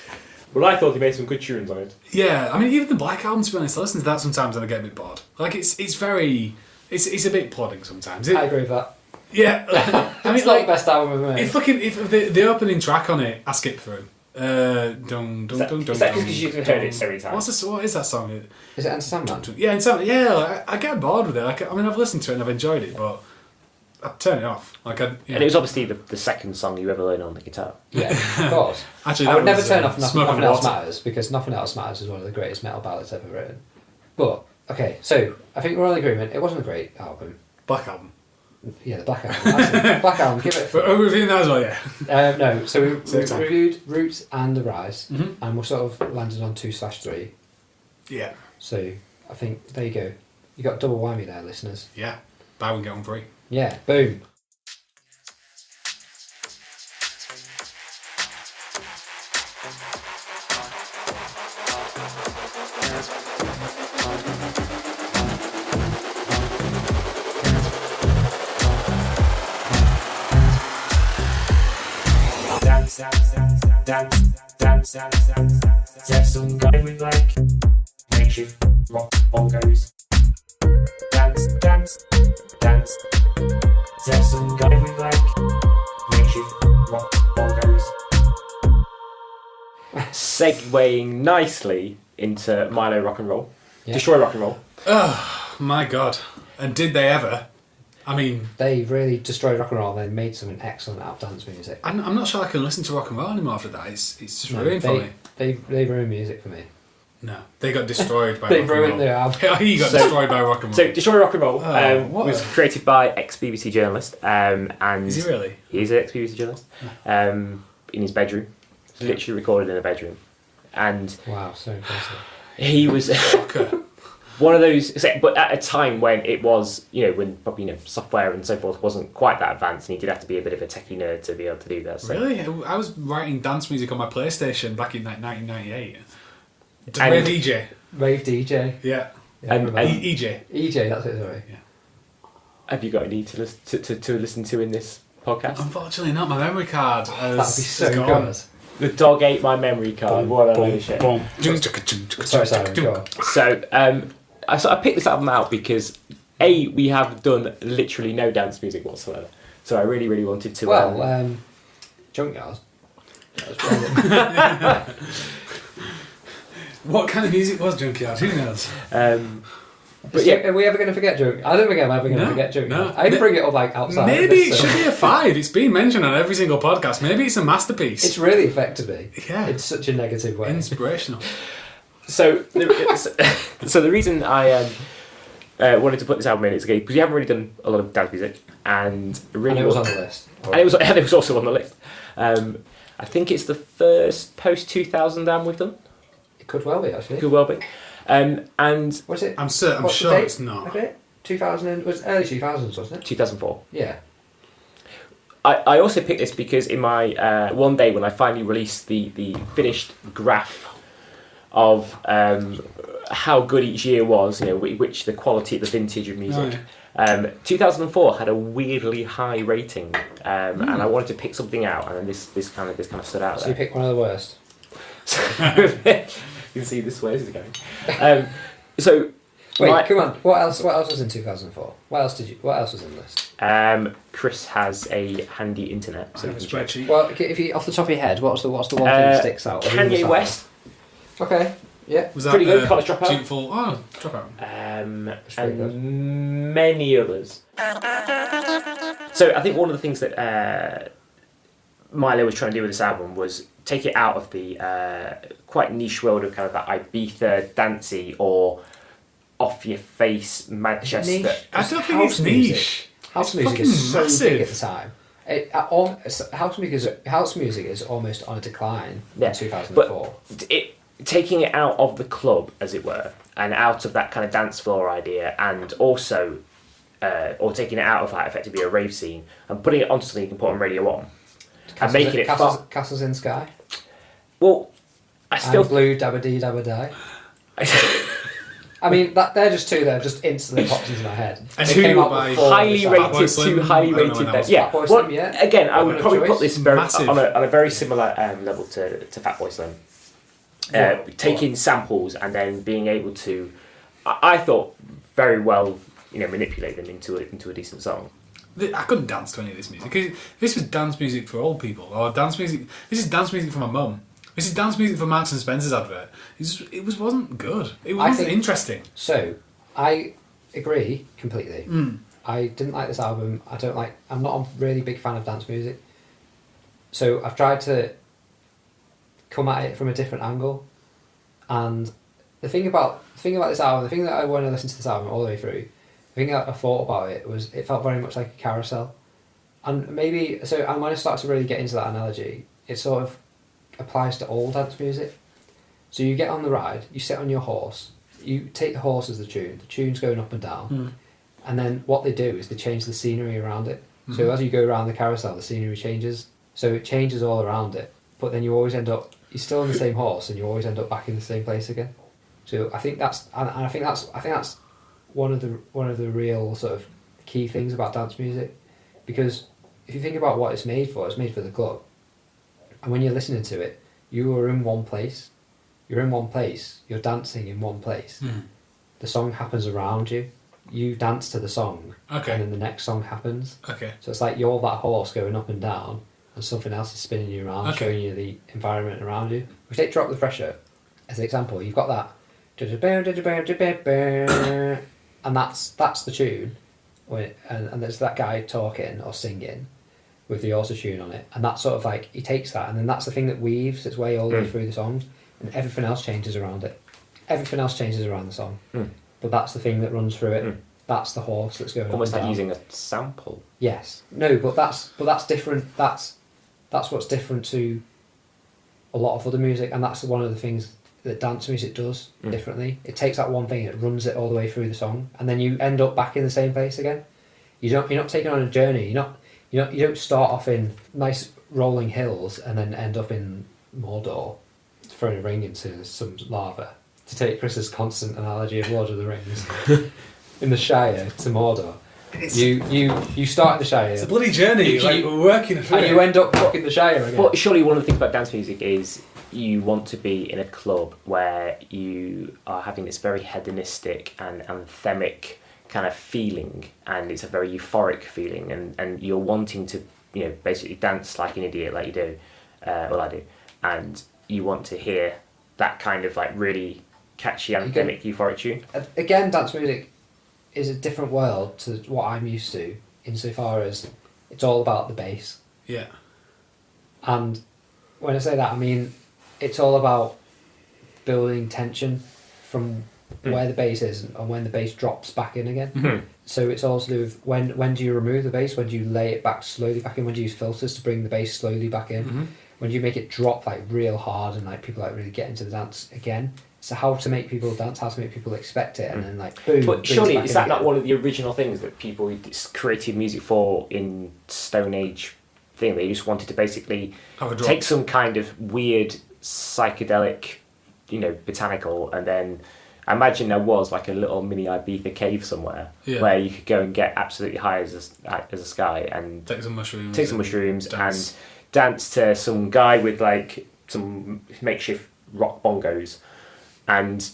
Well, I thought he made some good tunes on it. Yeah, I mean, even the Black Album. To be honest, I listen to that sometimes and I get a bit bored. Like it's a bit plodding sometimes. I agree with that. Yeah, I mean, it's not the best album ever made. If the opening track on it, I skip through. Dun, Is that just because you've heard it so many times? What is that song? Is it Enter Sandman? Yeah, like, I get bored with it. Like, I mean, I've listened to it and I've enjoyed it, but I turn it off. Like, And it was obviously the second song you ever learned on the guitar. Yeah, of course. Actually, I would never turn off Nothing Nothing Else Matters, because Nothing Else Matters is one of the greatest metal ballads ever written. But okay, so I think we're all in agreement. It wasn't a great album. Black Album. Yeah, the Black Album. Actually, Black Album. Give it. We're reviewing that as well, yeah. No, so we reviewed Roots and Arise, and we're sort of landed on 2/3. Yeah. So I think there you go. You got double whammy there, listeners. Yeah. Buy one get one free. Yeah. Boom. Dance. There's some guy with like makeshift rock bongos. Dance. There's some guy with like makeshift rock bongos. Segueing nicely into Mylo Rock and Roll. Yeah. Destroy Rock and Roll. Oh my god! And did they ever? I mean, they really destroyed rock and roll. They made some excellent out dance music. I'm not sure I can listen to rock and roll anymore after that. It's just ruined for me. They ruined music for me. No, they got destroyed by they rock and ruined roll. their album. He got destroyed by rock and roll. So, Destroy Rock and Roll was what? created by ex-BBC journalist. And Is he really? He's an ex-BBC journalist. In his bedroom. Literally recorded in a bedroom. And wow, so impressive. he was one of those, but at a time when it was, when probably software and so forth wasn't quite that advanced, and he did have to be a bit of a techie nerd to be able to do that. So. Really? I was writing dance music on my PlayStation back in 1998. And Rave DJ. Yeah. And EJ. EJ, that's it, sorry. Yeah. Have you got any to listen to in this podcast? Unfortunately not. My memory card That'd be so gone. good. The dog ate my memory card. What a load of shit. Sorry, go on. So, I picked this album out because we have done literally no dance music whatsoever. So I really, really wanted to. Well, Junkyard. That was What kind of music was Junkyard? Who knows? But yeah, are we ever going to forget Junkyard? I don't think I'm ever going to forget Junkyard. I bring it up outside. Maybe it should be a 5. It's been mentioned on every single podcast. Maybe it's a masterpiece. It's really affected me. Yeah. In such a negative way. Inspirational. So the reason I wanted to put this album in is because you haven't really done a lot of dance music, and really it was on the list. And it was also on the list. I think it's the first post 2000 album we've done. It could well be, actually. Could well be. And was it? I'm sure it's not. Was it? 2000 was early 2000s, wasn't it? 2004. Yeah. I also picked this because in my one day when I finally released the finished graph of how good each year was, which the quality, the vintage of music. 2004 had a weirdly high rating, and I wanted to pick something out, and then this kind of stood out. So you picked one of the worst. You can see this way this is going. So wait, come on. What else was in 2004? What else was in the list? Chris has a handy internet, so I have a spreadsheet. Well, if you off the top of your head, what's the one thing that sticks out? Kanye West. Okay. Yeah. Was that Pretty good. College Dropout. Beautiful. Oh, Dropout. And many others. So I think one of the things that Mylo was trying to do with this album was take it out of the quite niche world of kind of that Ibiza dancey or off your face Manchester. Niche. I don't think it's niche. House It's music is so massive. big at the time. House music is almost on a decline in 2004. But taking it out of the club, as it were, and out of that kind of dance floor idea, and also, or taking it out of that effectively a rave scene, and putting it onto something you can put on Radio 1, and making it fun. Castles in Sky. Well, I still... And Blue Dabba Dee Dabba Die. I mean, they're just two that just instantly popped into my head. And They two came out by before highly the rated, Boy Slim. two highly I don't know rated when that bands. was. Yeah, Fatboy well, Slim, yeah. again, I would Weapon of probably Choice. put this very Massive. on a very similar level to Fatboy Slim. Taking samples and then being able to, I thought, very well, manipulate them into a decent song. I couldn't dance to any of this music. 'Cause this was dance music for old people, or dance music. This is dance music for my mum. This is dance music for Marks and Spencer's advert. It wasn't good. It wasn't interesting. So, I agree completely. I didn't like this album. I'm not a really big fan of dance music. So I've tried to come at it from a different angle. And the thing about this album, the thing that I want to listen to this album all the way through, the thing that I thought about it was it felt very much like a carousel. And and when I start to really get into that analogy, it sort of applies to all dance music. So you get on the ride, you sit on your horse, you take the horse as the tune's going up and down, and then what they do is they change the scenery around it. So as you go around the carousel, the scenery changes. So it changes all around it, but then you always end up, you're still on the same horse, and you always end up back in the same place again. So I think that's one of the real sort of key things about dance music, because if you think about what it's made for the club, and when you're listening to it, you are in one place. You're in one place. You're dancing in one place. The song happens around you. You dance to the song, Okay. and then the next song happens. Okay. So it's like you're that horse going up and down, and something else is spinning you around, Okay. showing you the environment around you. If we take Drop the Pressure as an example, you've got that, and that's the tune, and there's that guy talking or singing with the auto-tune on it, and that's sort of like, he takes that, and then that's the thing that weaves its way all the way through the song, and everything else changes around it. Everything else changes around the song, but that's the thing that runs through it. That's the horse that's going Almost up like and down. using a sample. Yes. No, but that's different. That's what's different to a lot of other music, and that's one of the things that dance music does differently. It takes that one thing, it runs it all the way through the song, and then you end up back in the same place again. You're not taking on a journey. You don't start off in nice rolling hills and then end up in Mordor, throwing a ring into some lava. To take Chris's constant analogy of Lord of the Rings, in the Shire to Mordor, you start in the Shire. It's a bloody journey. We're working through and it. you end up back in the Shire again. But surely one of the things about dance music is you want to be in a club where you are having this very hedonistic and anthemic kind of feeling, and it's a very euphoric feeling, and you're wanting to basically dance like an idiot, like you do, well I do, and you want to hear that kind of like really catchy anthemic euphoric tune. Again, dance music is a different world to what I'm used to, insofar as it's all about the bass. Yeah. And when I say that, I mean it's all about building tension from where the bass is and when the bass drops back in again. So it's all to do with when do you remove the bass, when do you lay it back slowly back in, when do you use filters to bring the bass slowly back in, when do you make it drop like real hard and like people like really get into the dance again. So how to make people dance, how to make people expect it, and then like boom. But surely back is in that again. not one of the original things that people created music for in Stone Age thing. They just wanted to basically Have a drop. take some kind of weird psychedelic, botanical, and then I imagine there was like a little mini Ibiza cave somewhere where you could go and get absolutely high as a sky and take some mushrooms, and dance to some guy with like some makeshift rock bongos. And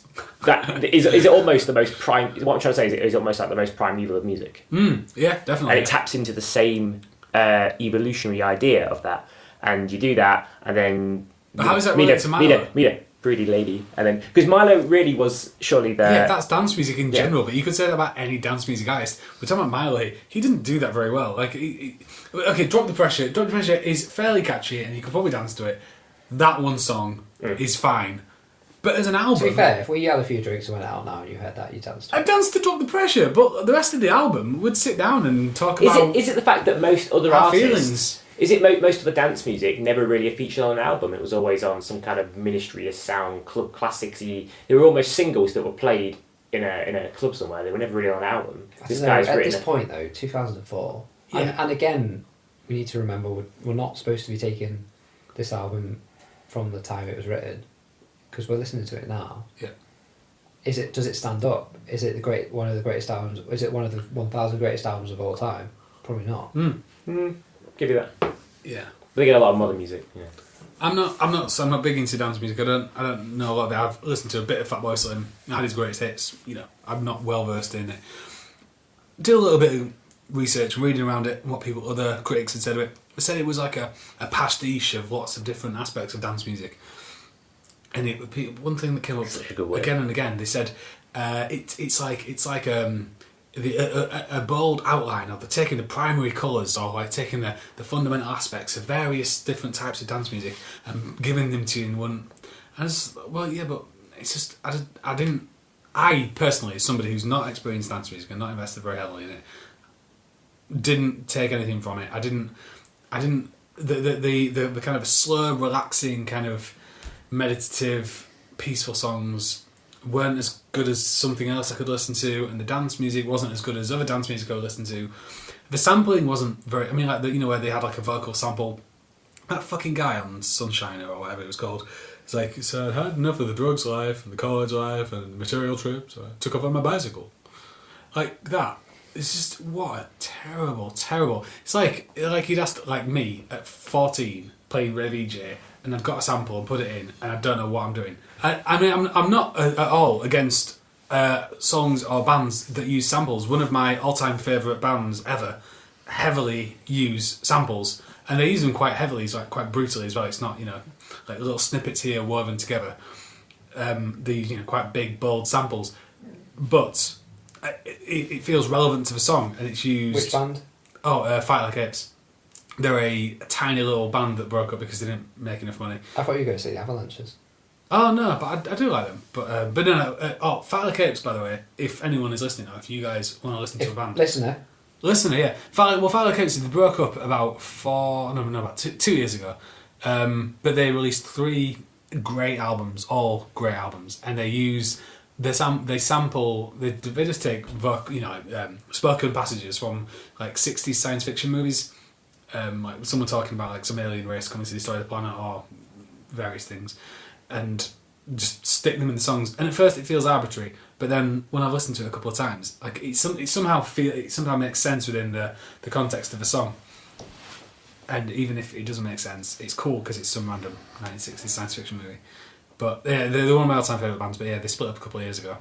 that is it almost the most prime. What I'm trying to say is it is almost like the most primeval of music. Yeah, definitely. And it taps into the same evolutionary idea of that. And you do that, and then. But how is that related to Mylo? Mylo, pretty lady, and then because Mylo really was surely the. Yeah, that's dance music in general, but you could say that about any dance music artist. We're talking about Mylo here. He didn't do that very well. Like, okay, Drop the Pressure. Drop the Pressure is fairly catchy, and you could probably dance to it. That one song is fine. But as an album... To be fair, if we had a few drinks and went out now and you heard that, you danced to it. I danced to Drop the Pressure, but the rest of the album would sit down and talk about... Is it the fact that most other our artists... feelings? Is it most of the dance music never really featured on an album? It was always on some kind of Ministry of Sound, club classics-y... They were almost singles that were played in a club somewhere. They were never really on an album. At this point, though, 2004... Yeah. And again, we need to remember we're not supposed to be taking this album from the time it was written, because we're listening to it now. Yeah. Does it stand up? Is it one of the greatest albums? Is it one of the 1,000 greatest albums of all time? Probably not. Give you that. Yeah. They get a lot of modern music. Yeah. I'm not big into dance music. I don't know a lot of it. I've listened to a bit of Fatboy Slim. I had his greatest hits. I'm not well versed in it. Did a little bit of research, reading around it, what other critics had said of it. They said it was like a pastiche of lots of different aspects of dance music. And one thing that came up again and again, they said it's like a bold outline of taking the primary colours or like taking the fundamental aspects of various different types of dance music and giving them to you in one. And but it's just I personally, as somebody who's not experienced dance music and not invested very heavily in it, didn't take anything from it. I didn't the kind of slow, relaxing kind of meditative, peaceful songs weren't as good as something else I could listen to, and the dance music wasn't as good as other dance music I would listen to. The sampling wasn't very... I mean, like, where they had, like, a vocal sample. That fucking guy on Sunshine or whatever it was called, it's like, so I had enough of the drugs life and the college life and the material trip, so I took off on my bicycle. Like, that. It's just, what a terrible... It's like you'd asked, like, me at 14 playing Ray VJ, and I've got a sample and put it in, and I don't know what I'm doing. I mean, I'm not at all against songs or bands that use samples. One of my all-time favourite bands ever heavily use samples, and they use them quite heavily, so like quite brutally as well. It's not, like little snippets here woven together. These, quite big, bold samples. But it feels relevant to the song, and it's used... Which band? Oh, Fight Like Apes. They're a tiny little band that broke up because they didn't make enough money. I thought you were going to say the Avalanches. Oh no, but I do like them. But no. Fight Like Apes, by the way. If anyone is listening, or if you guys want to listen to a band, listener, yeah. Fight Like Apes, they broke up about 2 years ago. But they released 3 great albums, all great albums, and they use they just take spoken passages from like 60s science fiction movies. Like someone talking about like some alien race coming to destroy the planet or various things, and just stick them in the songs. And at first it feels arbitrary, but then when I've listened to it a couple of times, like it somehow makes sense within the context of the song. And even if it doesn't make sense, it's cool because it's some random 1960s science fiction movie. But yeah, they're one of my all-time favourite bands. But yeah, they split up a couple of years ago.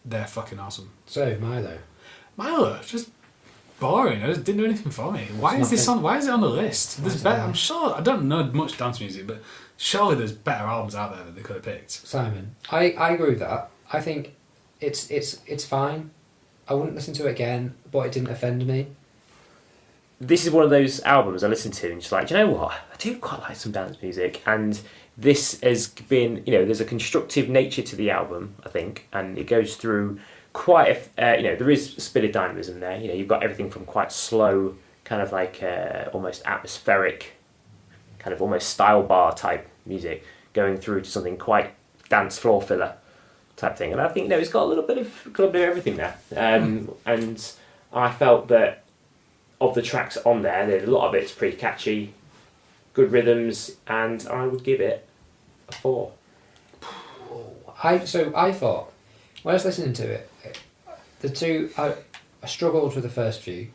They're fucking awesome. So Mylo, just boring. I just didn't do anything for me. Why is it on the list? There's better. I'm sure I don't know much dance music, but surely there's better albums out there that they could have picked. Simon, I agree with that. I think it's fine. I wouldn't listen to it again, but it didn't offend me. This is one of those albums I listen to and just like, do you know what? I do quite like some dance music, and this has been, there's a constructive nature to the album, I think, and it goes through quite there is a bit of dynamism there. You've got everything from quite slow, kind of like almost atmospheric, kind of almost style bar type music, going through to something quite dance floor filler type thing. And I think it's got a little bit of everything there. And I felt that of the tracks on there, there's a lot of it's pretty catchy, good rhythms, and I would give it a 4. I thought when I was listening to it, I struggled with the first few,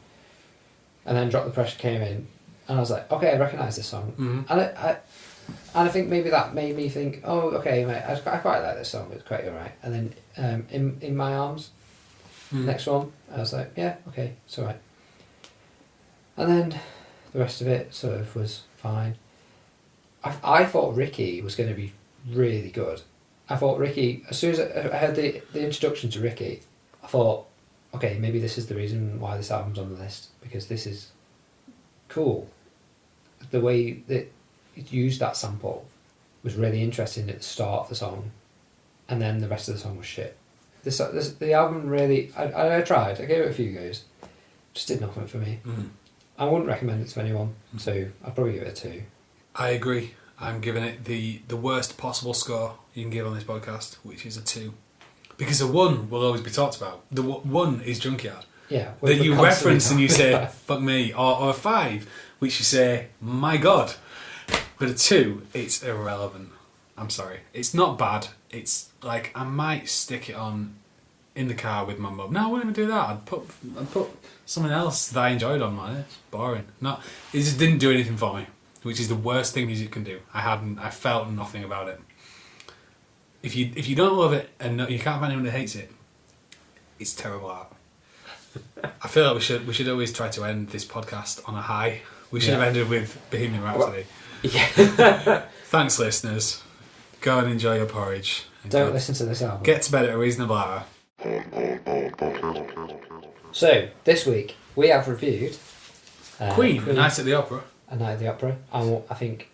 and then Drop the Pressure came in, and I was like, okay, I recognise this song, and I think maybe that made me think, oh, okay, mate, I quite like this song. It's quite alright. And then in My Arms, next one, I was like, yeah, okay, it's alright. And then the rest of it sort of was fine. I thought Ricky was going to be really good. I thought Ricky, as soon as I heard the introduction to Ricky, I thought, okay, maybe this is the reason why this album's on the list, because this is cool. The way that it used that sample was really interesting at the start of the song, and then the rest of the song was shit. The album really, I tried, I gave it a few goes, just did nothing for me. I wouldn't recommend it to anyone, so I'd probably give it a 2. I agree. I'm giving it the worst possible score you can give on this podcast, which is a 2. Because a 1 will always be talked about. The 1 is Junkyard. Yeah. That you reference and you say, fuck me. Or a 5, which you say, my God. But a 2, it's irrelevant. I'm sorry. It's not bad. It's like, I might stick it on in the car with my mum. No, I wouldn't even do that. I'd put something else that I enjoyed on mine. It's boring. It just didn't do anything for me, which is the worst thing music can do. I felt nothing about it. If you don't love it and you can't find anyone that hates it, it's terrible art. I feel like we should always try to end this podcast on a high. We should have ended with Bohemian Rhapsody. Yeah. Thanks, listeners. Go and enjoy your porridge. Don't listen to this album. Get to bed at a reasonable hour. So, this week, we have reviewed Queen, A Night at the Opera. A Night at the Opera. And I think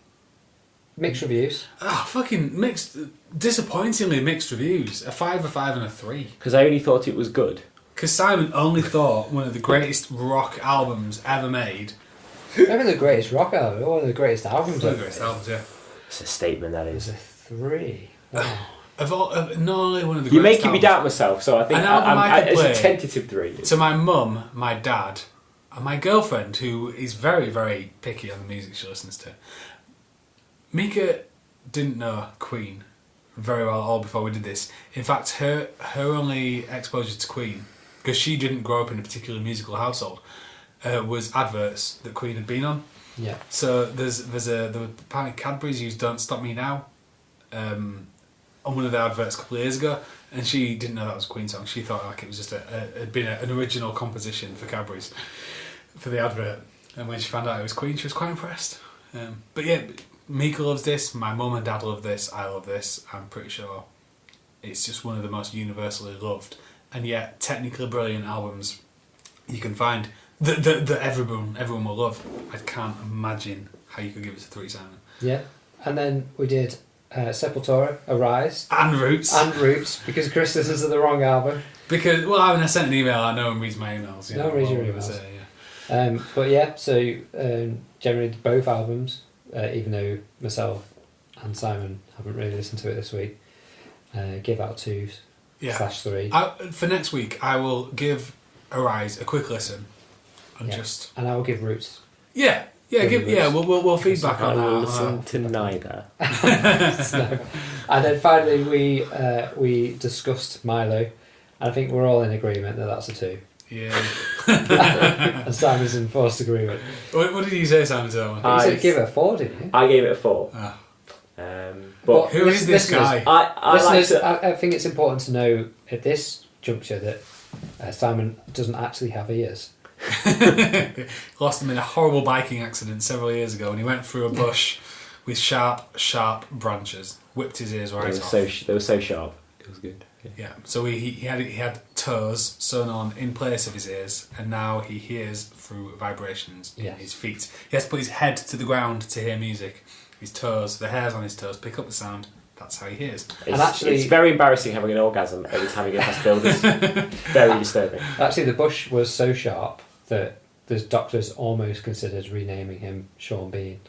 mixed reviews. Fucking mixed. Disappointingly mixed reviews. A 5, a 5 and a 3. Because I only thought it was good. Because Simon only thought one of the greatest rock albums ever made. Maybe the greatest rock album, one of the greatest albums One of ever the greatest made. albums, yeah. It's a statement, that It's is. a 3. Wow. Not only one of the You're greatest making me doubt myself, so I think An album I could it's a play. tentative 3. To my mum, my dad, and my girlfriend, who is very, very picky on the music she listens to. Mika didn't know Queen very well at all before we did this. In fact, her only exposure to Queen, because she didn't grow up in a particular musical household, was adverts that Queen had been on. Yeah. So there was apparently Cadbury's used "Don't Stop Me Now" on one of the adverts a couple of years ago, and she didn't know that was a Queen song. She thought like it was just had been an original composition for Cadbury's for the advert. And when she found out it was Queen, she was quite impressed. But yeah, Mika loves this. My mum and dad love this. I love this. I'm pretty sure it's just one of the most universally loved and yet technically brilliant albums you can find. That everyone will love. I can't imagine how you could give it a 3, Simon. Yeah. And then we did Sepultura, Arise. And Roots. Because Chris listens to the wrong album. Because, well, I sent an email, I know one reads my emails. You No one reads your emails. But yeah, so generally both albums, even though myself and Simon haven't really listened to it this week, give out 2/3. For next week, I will give Arise a quick listen. And I will give Roots. We'll feedback on I'll that. listen to neither. And then finally we discussed Mylo, and I think we're all in agreement that that's a 2. Yeah. And Simon's in forced agreement. What did you say, Simon, to that one? You said give it a 4, didn't you? I gave it a 4. Ah. But who is this guy? I think it's important to know at this juncture that Simon doesn't actually have ears. Lost him in a horrible biking accident several years ago, and he went through a bush with sharp branches, whipped his ears right off. They were so sharp. It was good. Yeah. So he had toes sewn on in place of his ears, and now he hears through vibrations in his feet. He has to put his head to the ground to hear music. His toes, the hairs on his toes, pick up the sound. That's how he hears. It's very embarrassing having an orgasm every time you get past buildings. Very disturbing. Actually, the bush was so sharp that the doctors almost considered renaming him Sean Bean.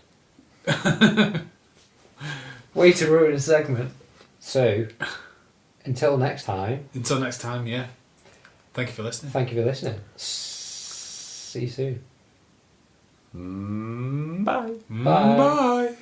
Way to ruin a segment. So, until next time. Yeah. Thank you for listening. See you soon. Bye. Bye. Bye.